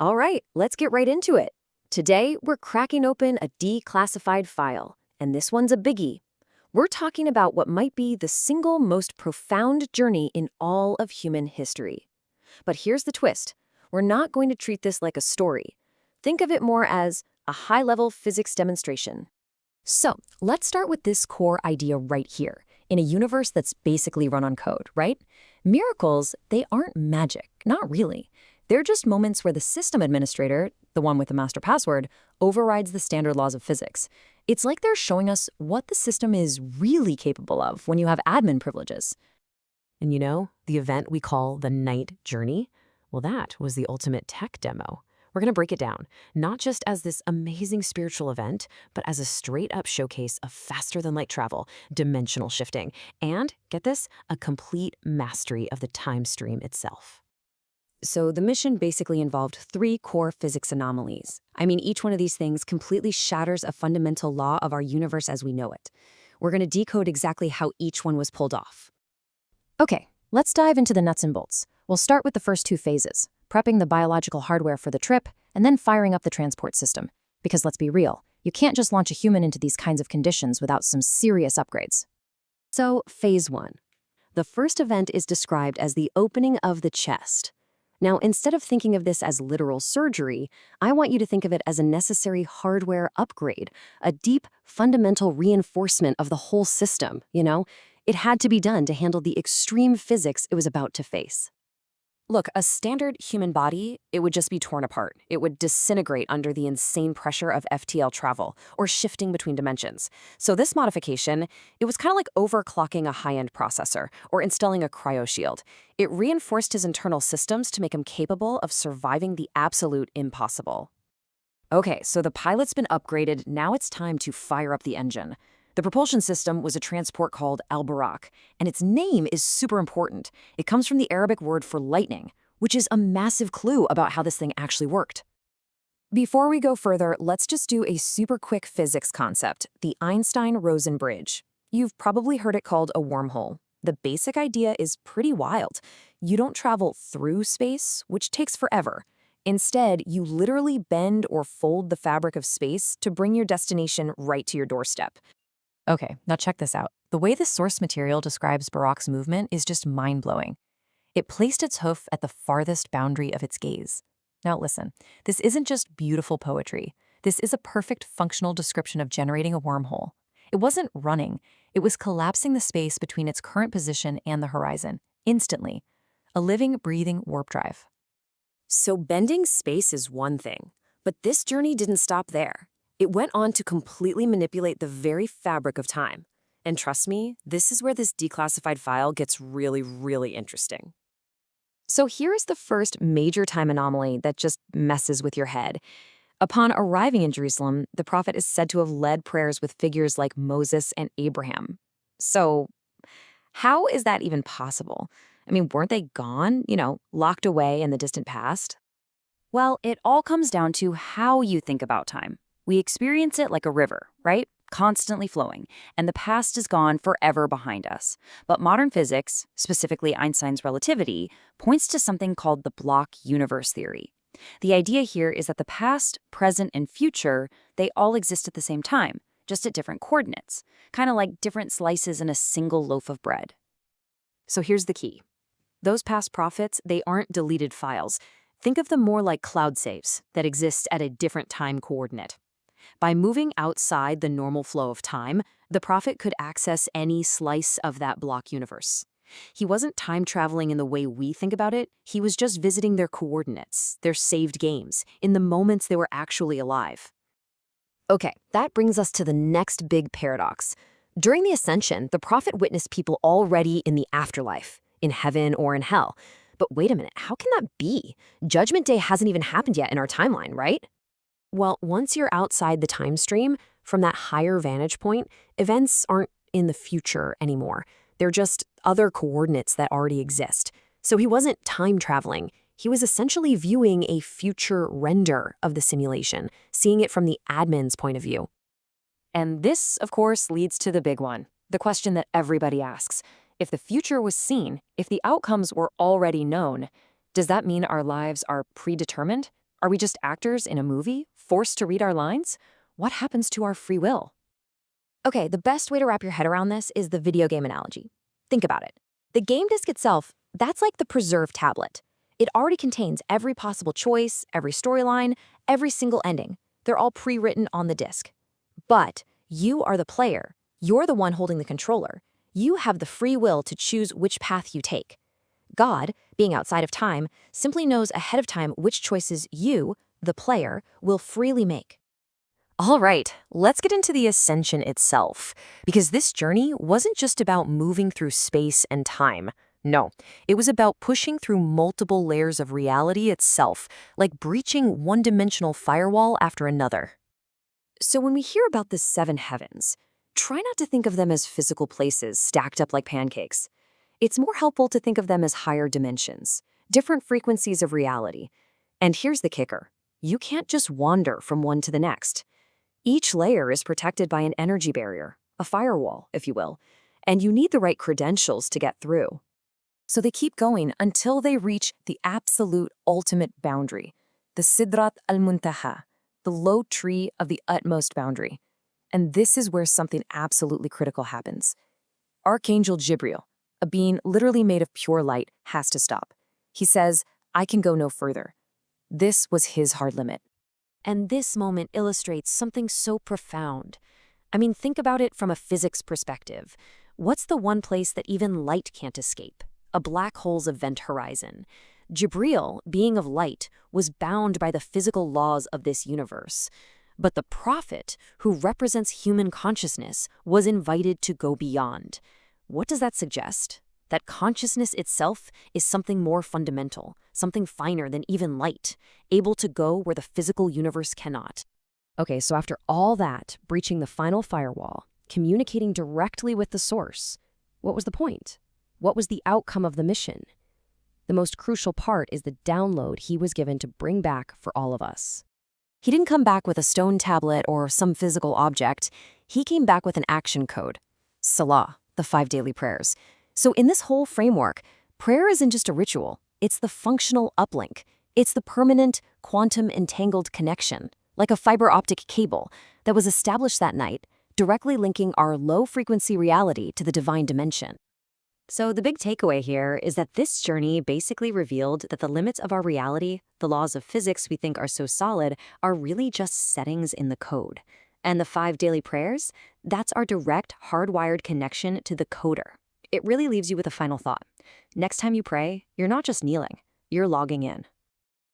All right, let's get right into it. Today, we're cracking open a declassified file, and this one's a biggie. We're talking about what might be the single most profound journey in all of human history. But here's the twist. We're not going to treat this like a story. Think of it more as a high-level physics demonstration. So, let's start with this core idea right here, in a universe that's basically run on code, right? Miracles, they aren't magic, not really. They're just moments where the system administrator, the one with the master password, overrides the standard laws of physics. It's like they're showing us what the system is really capable of when you have admin privileges. And you know, the event we call the Night Journey? Well, that was the ultimate tech demo. We're going to break it down, not just as this amazing spiritual event, but as a straight-up showcase of faster-than-light travel, dimensional shifting, and, get this, a complete mastery of the time stream itself. So the mission basically involved 3 core physics anomalies. I mean, each one of these things completely shatters a fundamental law of our universe as we know it. We're going to decode exactly how each one was pulled off. Okay, let's dive into the nuts and bolts. We'll start with the first 2 phases, prepping the biological hardware for the trip, and then firing up the transport system. Because let's be real, you can't just launch a human into these kinds of conditions without some serious upgrades. So, phase 1. The first event is described as the opening of the chest. Now, instead of thinking of this as literal surgery, I want you to think of it as a necessary hardware upgrade, a deep, fundamental reinforcement of the whole system, you know? It had to be done to handle the extreme physics it was about to face. Look, a standard human body, it would just be torn apart. It would disintegrate under the insane pressure of FTL travel, or shifting between dimensions. So this modification, it was kind of like overclocking a high-end processor, or installing a cryoshield. It reinforced his internal systems to make him capable of surviving the absolute impossible. Okay, so the pilot's been upgraded, now it's time to fire up the engine. The propulsion system was a transport called Al-Buraq, and its name is super important. It comes from the Arabic word for lightning, which is a massive clue about how this thing actually worked. Before we go further, let's just do a super quick physics concept, the Einstein-Rosen bridge. You've probably heard it called a wormhole. The basic idea is pretty wild. You don't travel through space, which takes forever. Instead, you literally bend or fold the fabric of space to bring your destination right to your doorstep. Okay, now check this out. The way the source material describes Buraq's movement is just mind-blowing. It placed its hoof at the farthest boundary of its gaze. Now listen, this isn't just beautiful poetry. This is a perfect functional description of generating a wormhole. It wasn't running. It was collapsing the space between its current position and the horizon, instantly. A living, breathing warp drive. So bending space is one thing, but this journey didn't stop there. It went on to completely manipulate the very fabric of time. And trust me, this is where this declassified file gets really, really interesting. So here's the first major time anomaly that just messes with your head. Upon arriving in Jerusalem, the prophet is said to have led prayers with figures like Moses and Abraham. So how is that even possible? I mean, weren't they gone, locked away in the distant past? Well, it all comes down to how you think about time. We experience it like a river, right? Constantly flowing, and the past is gone forever behind us. But modern physics, specifically Einstein's relativity, points to something called the block universe theory. The idea here is that the past, present, and future, they all exist at the same time, just at different coordinates, kind of like different slices in a single loaf of bread. So here's the key. Those past prophets, they aren't deleted files. Think of them more like cloud saves that exist at a different time coordinate. By moving outside the normal flow of time, the prophet could access any slice of that block universe. He wasn't time traveling in the way we think about it. He was just visiting their coordinates, their saved games, in the moments they were actually alive. Okay, that brings us to the next big paradox. During the Ascension, the prophet witnessed people already in the afterlife, in heaven or in hell. But wait a minute, how can that be? Judgment Day hasn't even happened yet in our timeline, right? Well, once you're outside the time stream, from that higher vantage point, events aren't in the future anymore. They're just other coordinates that already exist. So he wasn't time traveling. He was essentially viewing a future render of the simulation, seeing it from the admin's point of view. And this, of course, leads to the big one, the question that everybody asks. If the future was seen, if the outcomes were already known, does that mean our lives are predetermined? Are we just actors in a movie, forced to read our lines? What happens to our free will? Okay, the best way to wrap your head around this is the video game analogy. Think about it. The game disc itself, that's like the preserved tablet. It already contains every possible choice, every storyline, every single ending. They're all pre-written on the disc. But you are the player. You're the one holding the controller. You have the free will to choose which path you take. God, being outside of time, simply knows ahead of time which choices you, the player, will freely make. All right, let's get into the Ascension itself, because this journey wasn't just about moving through space and time. No, it was about pushing through multiple layers of reality itself, like breaching one-dimensional firewall after another. So when we hear about the seven heavens, try not to think of them as physical places stacked up like pancakes. It's more helpful to think of them as higher dimensions, different frequencies of reality. And here's the kicker. You can't just wander from one to the next. Each layer is protected by an energy barrier, a firewall, if you will, and you need the right credentials to get through. So they keep going until they reach the absolute ultimate boundary, the Sidrat al-Muntaha, the low tree of the utmost boundary. And this is where something absolutely critical happens. Archangel Jibril, a being literally made of pure light, has to stop. He says, I can go no further. This was his hard limit. And this moment illustrates something so profound. I mean, think about it from a physics perspective. What's the one place that even light can't escape? A black hole's event horizon. Jibril, being of light, was bound by the physical laws of this universe. But the prophet, who represents human consciousness, was invited to go beyond. What does that suggest? That consciousness itself is something more fundamental, something finer than even light, able to go where the physical universe cannot. Okay, so after all that, breaching the final firewall, communicating directly with the source, what was the point? What was the outcome of the mission? The most crucial part is the download he was given to bring back for all of us. He didn't come back with a stone tablet or some physical object. He came back with an action code. Salah, the 5 daily prayers. So in this whole framework, prayer isn't just a ritual. It's the functional uplink. It's the permanent, quantum entangled connection, like a fiber optic cable that was established that night, directly linking our low-frequency reality to the divine dimension. So the big takeaway here is that this journey basically revealed that the limits of our reality, the laws of physics we think are so solid, are really just settings in the code. And the 5 daily prayers, that's our direct, hardwired connection to the coder. It really leaves you with a final thought. Next time you pray, you're not just kneeling, you're logging in.